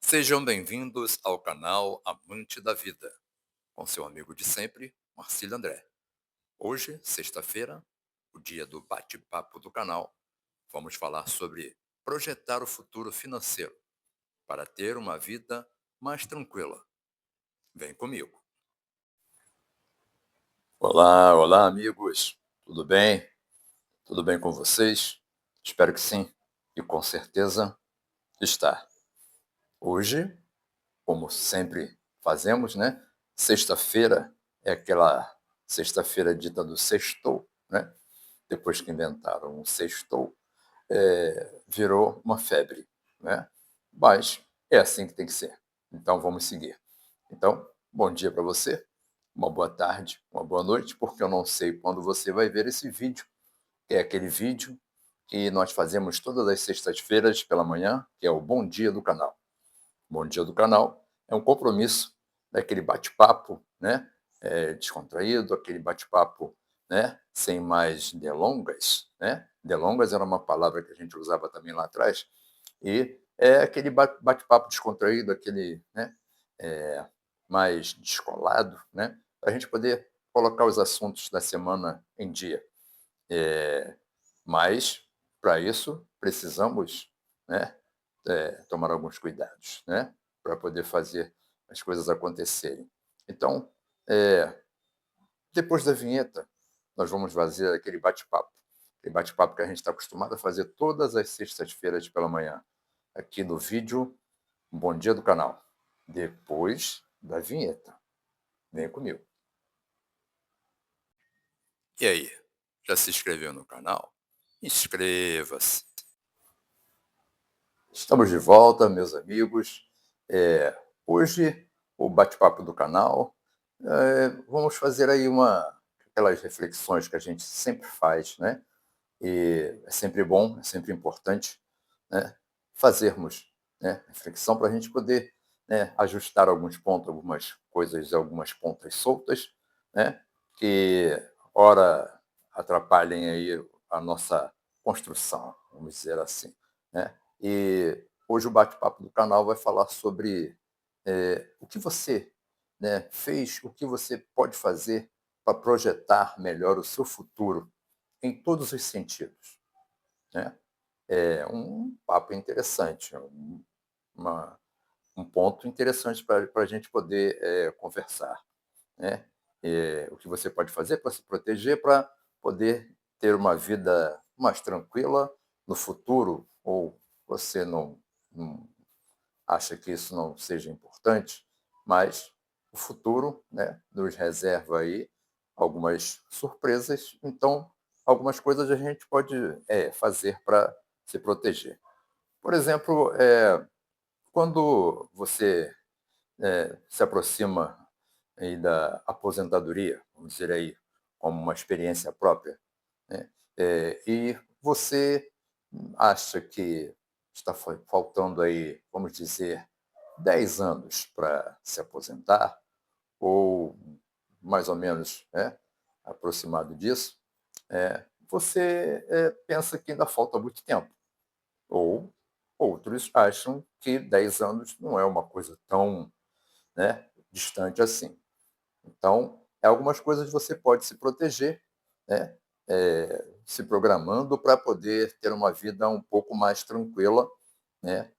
Sejam bem-vindos ao canal Amante da Vida, com seu amigo de sempre, Marcílio André. Hoje, sexta-feira, o dia do bate-papo do canal, vamos falar sobre projetar o futuro financeiro para ter uma vida mais tranquila. Vem comigo. Olá, olá, amigos. Tudo bem? Tudo bem com vocês? Espero que sim. E com certeza está. Hoje, como sempre fazemos, né? Sexta-feira é aquela sexta-feira dita do sextou, né? Depois que inventaram o sextou, virou uma febre, né? Mas é assim que tem que ser. Então vamos seguir. Então, bom dia para você, uma boa tarde, uma boa noite, porque eu não sei quando você vai ver esse vídeo. É aquele vídeo que nós fazemos todas as sextas-feiras pela manhã, que é o Bom Dia do canal. Bom Dia do Canal é um compromisso daquele bate-papo, né, descontraído, aquele bate-papo, né, sem mais delongas, né? Delongas era uma palavra que a gente usava também lá atrás, e é aquele bate-papo descontraído, aquele, né, mais descolado, né, para a gente poder colocar os assuntos da semana em dia. Mas, para isso, precisamos, né, tomar alguns cuidados, né, para poder fazer as coisas acontecerem. Então, eh, depois da vinheta, nós vamos fazer aquele bate-papo que a gente está acostumado a fazer todas as sextas-feiras pela manhã, aqui no vídeo Bom Dia do Canal, depois da vinheta. Vem comigo. E aí, já se inscreveu no canal? Inscreva-se. Estamos de volta, meus amigos. Hoje, o bate-papo do canal, vamos fazer aí aquelas reflexões que a gente sempre faz, né? E é sempre bom, é sempre importante, né, fazermos, né, reflexão para a gente poder, né, ajustar alguns pontos, algumas coisas, algumas pontas soltas, né, que ora atrapalhem aí a nossa construção, vamos dizer assim, né. E hoje o bate-papo do canal vai falar sobre o que você, né, fez, o que você pode fazer para projetar melhor o seu futuro em todos os sentidos, né. É um papo interessante, uma um ponto interessante para a gente poder, conversar, né. O que você pode fazer para se proteger, para poder ter uma vida mais tranquila no futuro, ou você não acha que isso não seja importante, mas o futuro, né, nos reserva aí algumas surpresas, então algumas coisas a gente pode fazer para se proteger. Por exemplo, quando você se aproxima aí da aposentadoria, vamos dizer aí, como uma experiência própria, né? E você acha que está faltando aí, vamos dizer, 10 anos para se aposentar, ou mais ou menos, né, aproximado disso, você pensa que ainda falta muito tempo, ou outros acham que 10 anos não é uma coisa tão, né, distante assim. Então, algumas coisas você pode se proteger, né, se programando para poder ter uma vida um pouco mais tranquila, né,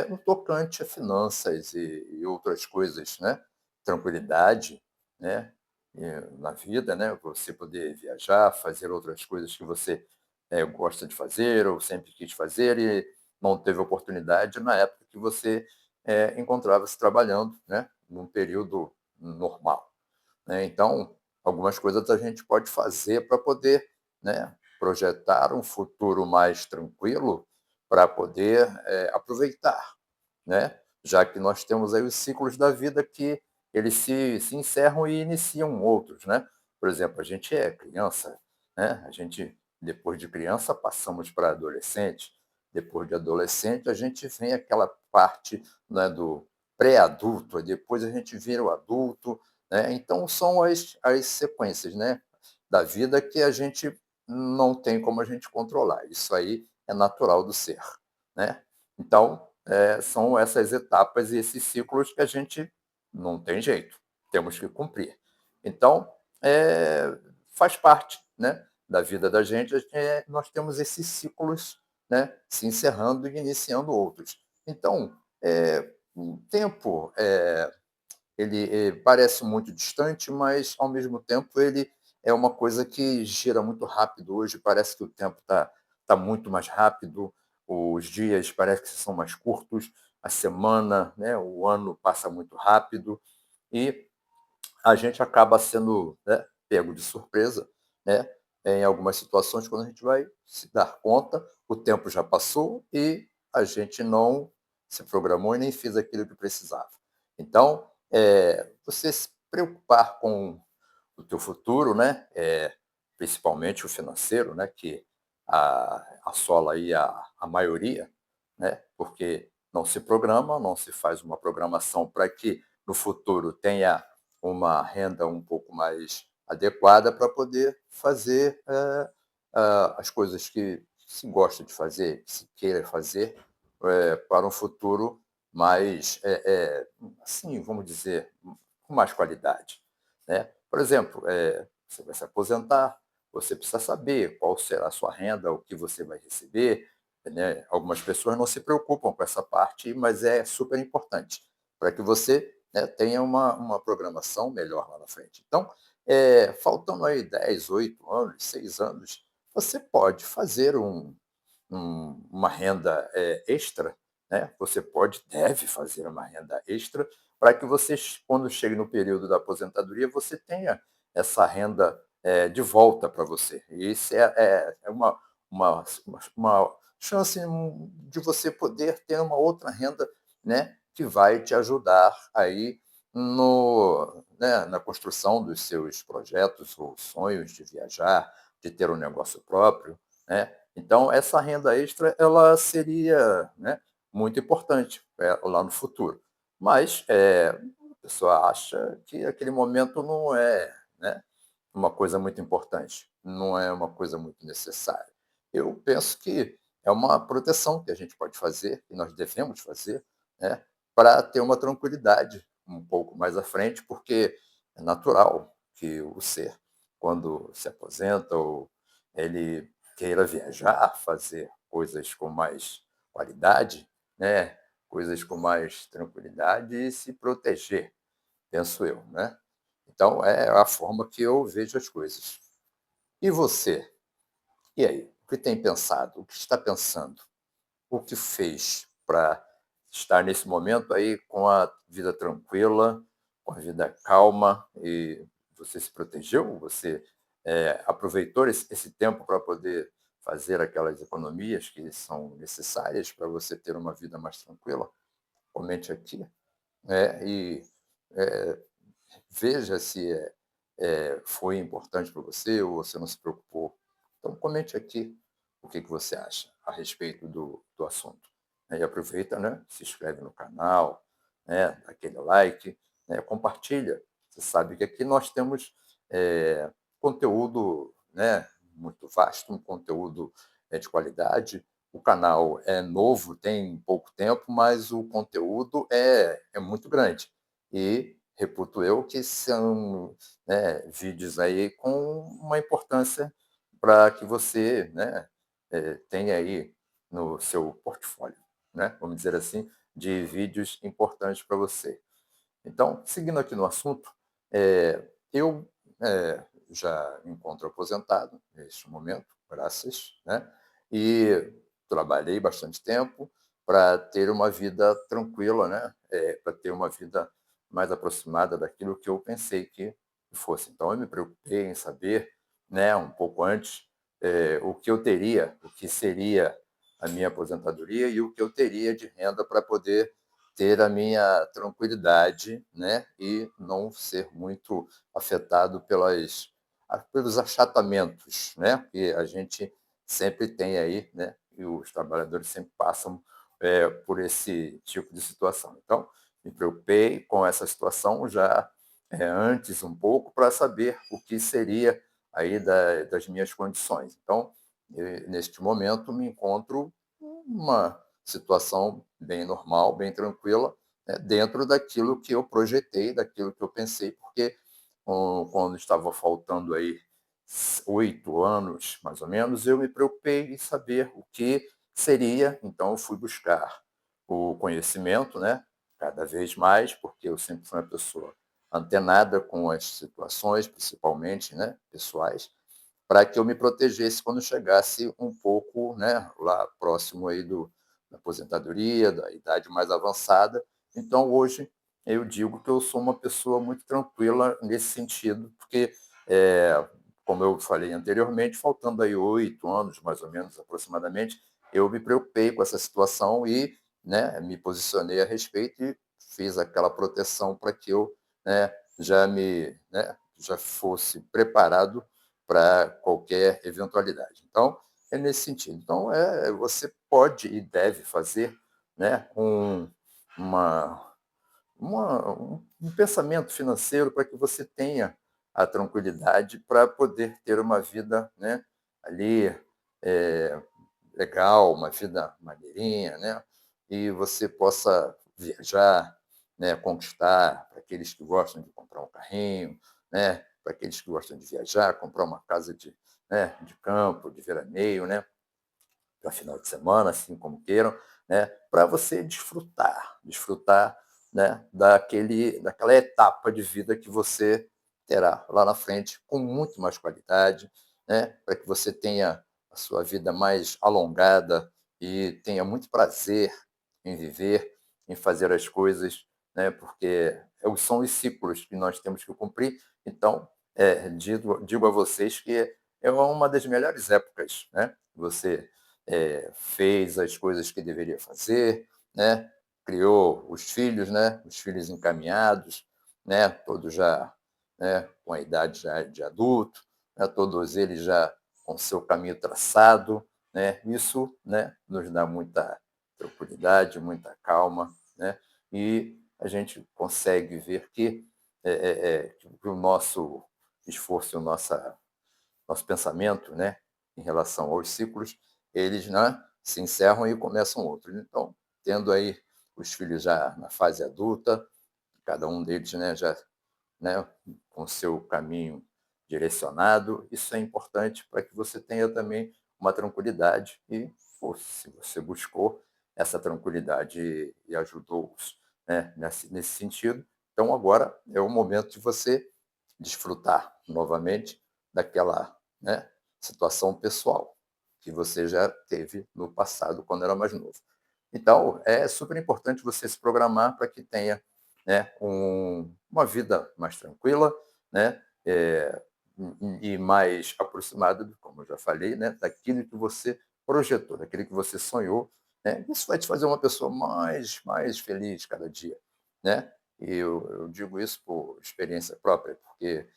no tocante a finanças e outras coisas, né, tranquilidade, né, na vida, né, você poder viajar, fazer outras coisas que você, gosta de fazer ou sempre quis fazer e não teve oportunidade na época que você, encontrava-se trabalhando, né, num período normal, né. Então, algumas coisas a gente pode fazer para poder, né, projetar um futuro mais tranquilo para poder, aproveitar, né, já que nós temos aí os ciclos da vida que eles se encerram e iniciam outros, né. Por exemplo, a gente é criança, né, a gente depois de criança passamos para adolescente, depois de adolescente a gente vem aquela parte, né, do pré-adulto, aí depois a gente vira o adulto, né. Então são as sequências, né, da vida que a gente não tem como a gente controlar, isso aí é natural do ser, né. Então são essas etapas e esses ciclos que a gente não tem jeito, temos que cumprir. Então, faz parte, né, da vida da gente, nós temos esses ciclos, né, se encerrando e iniciando outros. Então, o tempo, ele, parece muito distante, mas ao mesmo tempo ele é uma coisa que gira muito rápido hoje, parece que o tempo tá muito mais rápido, os dias parece que são mais curtos, a semana, né, o ano passa muito rápido e a gente acaba sendo, né, pego de surpresa, né, em algumas situações quando a gente vai se dar conta, o tempo já passou e a gente não se programou e nem fez aquilo que precisava. Então, você se preocupar com o teu futuro, né, principalmente o financeiro, né, que assola aí a maioria, né, porque não se programa, não se faz uma programação para que no futuro tenha uma renda um pouco mais adequada para poder fazer, as coisas que se gosta de fazer, que se queira fazer, para um futuro mais, assim, vamos dizer, com mais qualidade, né. Por exemplo, você vai se aposentar, você precisa saber qual será a sua renda, o que você vai receber, né. Algumas pessoas não se preocupam com essa parte, mas é super importante, para que você, né, tenha uma programação melhor lá na frente. Então, faltando aí 10, 8 anos, 6 anos, você pode fazer uma renda, extra, né, você pode deve fazer uma renda extra para que você quando chegue no período da aposentadoria, você tenha essa renda, de volta para você. E isso é uma chance, de você poder ter uma outra renda, né, que vai te ajudar aí na construção dos seus projetos ou sonhos de viajar, de ter um negócio próprio, né. Então essa renda extra ela seria, né, muito importante, lá no futuro. Mas, a pessoa acha que aquele momento não é, né, uma coisa muito importante, não é uma coisa muito necessária. Eu penso que é uma proteção que a gente pode fazer, que nós devemos fazer, né, para ter uma tranquilidade um pouco mais à frente, porque é natural que o ser, quando se aposenta ou ele queira viajar, fazer coisas com mais qualidade, né, coisas com mais tranquilidade e se proteger, penso eu, né. Então é a forma que eu vejo as coisas. E você? E aí? O que tem pensado? O que está pensando? O que fez para estar nesse momento aí com a vida tranquila, com a vida calma e você se protegeu? Você, aproveitou esse tempo para poder fazer aquelas economias que são necessárias para você ter uma vida mais tranquila? Comente aqui, e, eh, veja se, foi importante para você ou você não se preocupou. Então comente aqui o que você acha a respeito do assunto. E aproveita, né, se inscreve no canal, né, dá aquele like, né, compartilha. Você sabe que aqui nós temos, conteúdo, né, muito vasto, um conteúdo, de qualidade. O canal é novo, tem pouco tempo, mas o conteúdo é muito grande. E reputo eu que são, né, vídeos aí com uma importância para que você, né, tenha aí no seu portfólio, né, vamos dizer assim, de vídeos importantes para você. Então, seguindo aqui no assunto, eu, já me encontro aposentado neste momento, graças, né, e trabalhei bastante tempo para ter uma vida tranquila, né, para ter uma vida mais aproximada daquilo que eu pensei que fosse. Então eu me preocupei em saber, né, um pouco antes, o que eu teria, o que seria a minha aposentadoria e o que eu teria de renda para poder ter a minha tranquilidade, né, e não ser muito afetado pelos achatamentos, né, que a gente sempre tem aí, né, e os trabalhadores sempre passam, por esse tipo de situação. Então, me preocupei com essa situação já, antes um pouco para saber o que seria aí das minhas condições. Então, neste momento me encontro numa situação bem normal, bem tranquila, né, dentro daquilo que eu projetei, daquilo que eu pensei, porque quando estava faltando aí 8 anos, mais ou menos, eu me preocupei em saber o que seria, então eu fui buscar o conhecimento, né, cada vez mais, porque eu sempre fui uma pessoa antenada com as situações, principalmente, né, pessoais, para que eu me protegesse quando chegasse um pouco, né, lá próximo aí da aposentadoria, da idade mais avançada. Então, hoje, eu digo que eu sou uma pessoa muito tranquila nesse sentido, porque, como eu falei anteriormente, faltando aí 8 anos, mais ou menos, aproximadamente, eu me preocupei com essa situação e, né, me posicionei a respeito e fiz aquela proteção para que eu, né, já fosse preparado para qualquer eventualidade. Então, é nesse sentido. Então, você pode e deve fazer, né, uma um pensamento financeiro para que você tenha a tranquilidade para poder ter uma vida, né, ali, eh, legal, uma vida maneirinha, né, e você possa viajar, né, conquistar, para aqueles que gostam de comprar um carrinho, né, para aqueles que gostam de viajar, comprar uma casa de campo, de veraneio, né, para final de semana, assim como queiram, né, para você desfrutar, né, daquela etapa de vida que você terá lá na frente com muito mais qualidade, né, para que você tenha a sua vida mais alongada e tenha muito prazer em viver, em fazer as coisas, né, porque são os ciclos que nós temos que cumprir. Então, digo a vocês que é uma das melhores épocas, né, você fez as coisas que deveria fazer, né? Criou os filhos encaminhados, né? Todos já, né? Com a idade já de adulto, né? Todos eles já com seu caminho traçado, né? Isso, né? Nos dá muita tranquilidade, muita calma, né? E a gente consegue ver que o nosso esforço, nosso pensamento, né, em relação aos ciclos, eles, né, se encerram e começam outros. Então, tendo aí os filhos já na fase adulta, cada um deles, né, já, né, com seu caminho direcionado, isso é importante para que você tenha também uma tranquilidade e, pô, se você buscou essa tranquilidade e ajudou-os, né, nesse sentido, então agora é o momento de você desfrutar novamente daquela, né, situação pessoal que você já teve no passado quando era mais novo. Então, é super importante você se programar para que tenha, né, uma vida mais tranquila, né, e mais aproximada, como eu já falei, né, daquilo que você projetou, daquilo que você sonhou, né? Isso vai te fazer uma pessoa mais feliz cada dia, né? E eu digo isso por experiência própria, porque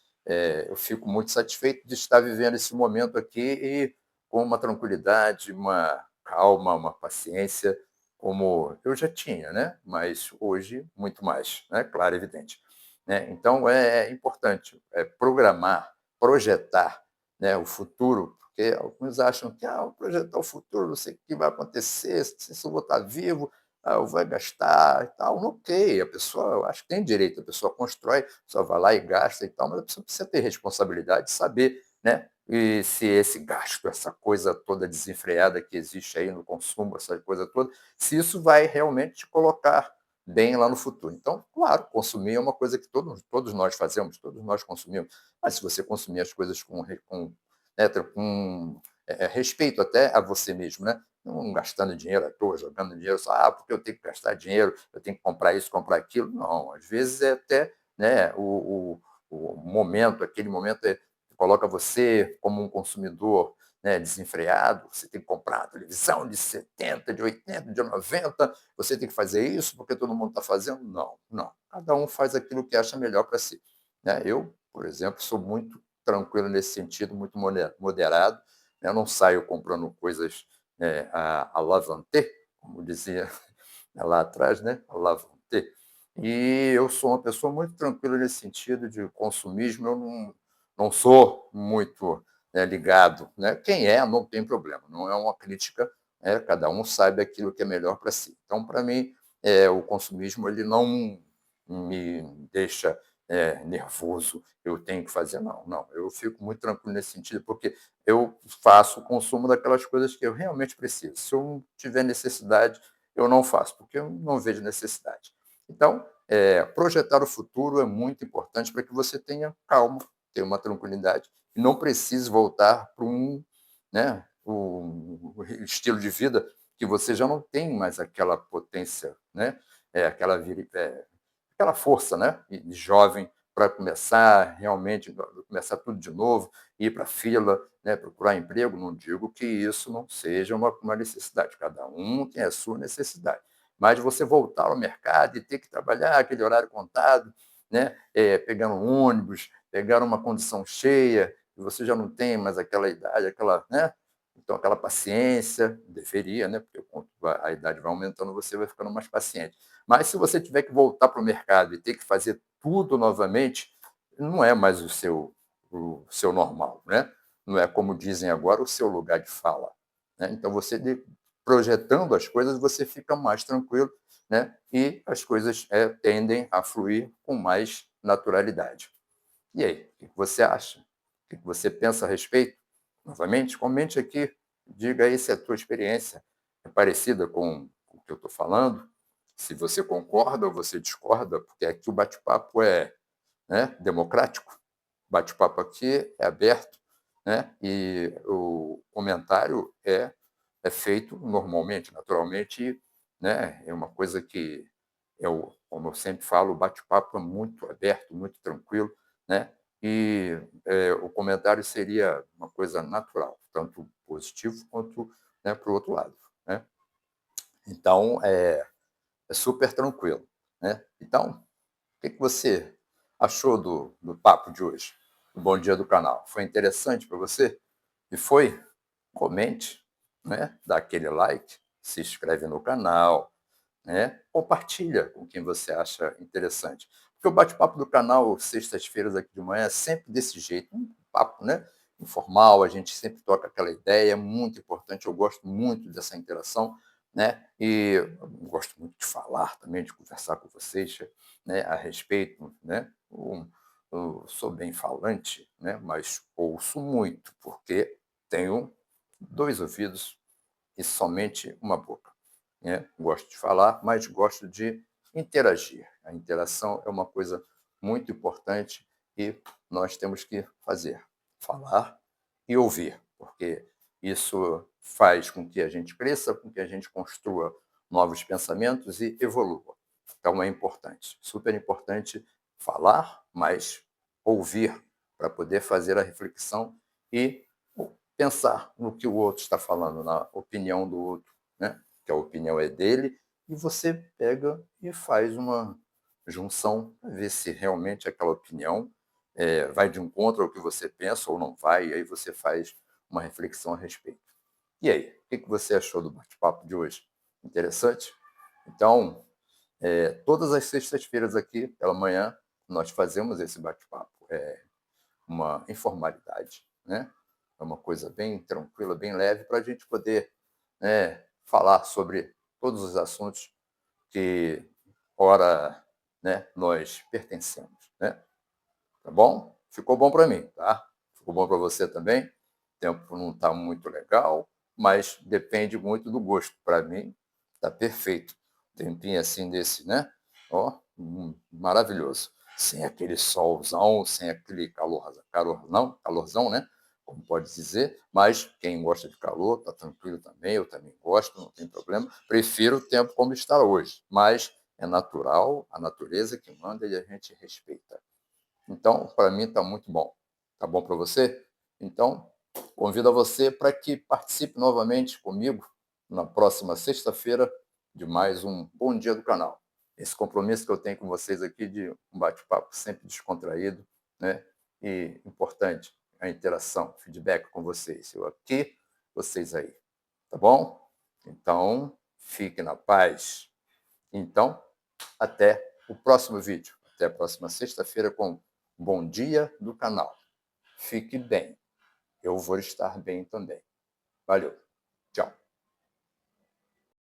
eu fico muito satisfeito de estar vivendo esse momento aqui e com uma tranquilidade, uma calma, uma paciência, como eu já tinha, né? Mas hoje muito mais, né? Claro, evidente. Né? Então é importante programar, projetar, né, o futuro, porque alguns acham que projetar o futuro, não sei o que vai acontecer, se eu vou estar vivo, eu vou gastar e tal. Ok, a pessoa, eu acho que tem direito, a pessoa constrói, a pessoa vai lá e gasta e tal, mas a pessoa precisa ter responsabilidade de saber, né, e se esse gasto, essa coisa toda desenfreada que existe aí no consumo, essa coisa toda, se isso vai realmente te colocar bem lá no futuro. Então, claro, consumir é uma coisa que todos nós fazemos, todos nós consumimos, mas se você consumir as coisas né, com respeito até a você mesmo, né? Não gastando dinheiro à toa, jogando dinheiro só, porque eu tenho que gastar dinheiro, eu tenho que comprar isso, comprar aquilo. Não, às vezes é até, né, o momento, aquele momento coloca você como um consumidor, né, desenfreado, você tem que comprar uma televisão de 70, de 80, de 90, você tem que fazer isso porque todo mundo está fazendo. Não, não. Cada um faz aquilo que acha melhor para si. Né? Eu, por exemplo, sou muito tranquilo nesse sentido, muito moderado. Né? Eu não saio comprando coisas à la vante, como dizia lá atrás, né? À la vante. E eu sou uma pessoa muito tranquila nesse sentido de consumismo. Eu não sou muito ligado. Né? Quem é, não tem problema. Não é uma crítica, cada um sabe aquilo que é melhor para si. Então, para mim, o consumismo ele não me deixa, nervoso, eu tenho que fazer, não, não, eu fico muito tranquilo nesse sentido, porque eu faço o consumo daquelas coisas que eu realmente preciso. Se eu não tiver necessidade, eu não faço, porque eu não vejo necessidade. Então, projetar o futuro é muito importante para que você tenha calma, tenha uma tranquilidade e não precise voltar para o estilo de vida que você já não tem mais aquela potência, né? Aquela força, né? De jovem para começar realmente, começar tudo de novo, ir para a fila, né? Procurar emprego. Não digo que isso não seja uma necessidade, cada um tem a sua necessidade. Mas você voltar ao mercado e ter que trabalhar aquele horário contado, né? Pegar um ônibus, pegar uma condição cheia, e você já não tem mais aquela idade, aquela, né? Então, aquela paciência, deveria, né? Porque quanto a idade vai aumentando, você vai ficando mais paciente. Mas se você tiver que voltar para o mercado e ter que fazer tudo novamente, não é mais o seu normal, né? Não é, como dizem agora, o seu lugar de fala. Né? Então, projetando as coisas, você fica mais tranquilo, né? E as coisas tendem a fluir com mais naturalidade. E aí, o que você acha? O que você pensa a respeito? Novamente, comente aqui, diga aí se a tua experiência é parecida com o que eu estou falando, se você concorda ou você discorda, porque aqui o bate-papo é, né, democrático, o bate-papo aqui é aberto, né, e o comentário é feito normalmente, naturalmente, né, é uma coisa que, como eu sempre falo, o bate-papo é muito aberto, muito tranquilo, né, e o comentário seria uma coisa natural, tanto positivo quanto, né, para o outro lado. Né? Então, é super tranquilo. Né? Então, o que você achou do papo de hoje? Do Bom Dia do Canal? Foi interessante para você? E foi? Comente, né? Dá aquele like, se inscreve no canal, né? Compartilha com quem você acha interessante. Porque o bate-papo do canal, sextas-feiras aqui de manhã, é sempre desse jeito, um papo, né? Informal, a gente sempre toca aquela ideia, é muito importante, eu gosto muito dessa interação, né? E eu gosto muito de falar também, de conversar com vocês, né? A respeito, né? Eu sou bem falante, né? Mas ouço muito, porque tenho 2 ouvidos e somente uma boca. Né? Gosto de falar, mas gosto de interagir. A interação é uma coisa muito importante e nós temos que fazer, falar e ouvir, porque isso faz com que a gente cresça, com que a gente construa novos pensamentos e evolua. Então é importante, super importante falar, mas ouvir para poder fazer a reflexão e pensar no que o outro está falando, na opinião do outro, né? Que a opinião é dele, e você pega e faz uma junção, para ver se realmente aquela opinião vai de encontro ao que você pensa ou não vai, e aí você faz uma reflexão a respeito. E aí, o que você achou do bate-papo de hoje? Interessante? Então, todas as sextas-feiras aqui, pela manhã, nós fazemos esse bate-papo. É uma informalidade, né? É uma coisa bem tranquila, bem leve, para a gente poder, né, falar sobre todos os assuntos que, ora, né, nós pertencemos. Né? Tá bom? Ficou bom para mim, tá? Ficou bom para você também? O tempo não está muito legal, mas depende muito do gosto. Para mim, está perfeito. Tempinho assim desse, né? Ó, maravilhoso. Sem aquele solzão, sem aquele calor, não, calorzão, né? Como pode dizer, mas quem gosta de calor, está tranquilo também, eu também gosto, não tem problema. Prefiro o tempo como está hoje, mas é natural, a natureza que manda e a gente respeita. Então, para mim está muito bom. Tá bom para você? Então, convido a você para que participe novamente comigo na próxima sexta-feira de mais um Bom Dia do Canal. Esse compromisso que eu tenho com vocês aqui de um bate-papo sempre descontraído, né? E importante, a interação, feedback com vocês. Eu aqui, vocês aí. Tá bom? Então, fique na paz. Então, até o próximo vídeo. Até a próxima sexta-feira com Bom Dia do Canal. Fique bem. Eu vou estar bem também. Valeu. Tchau.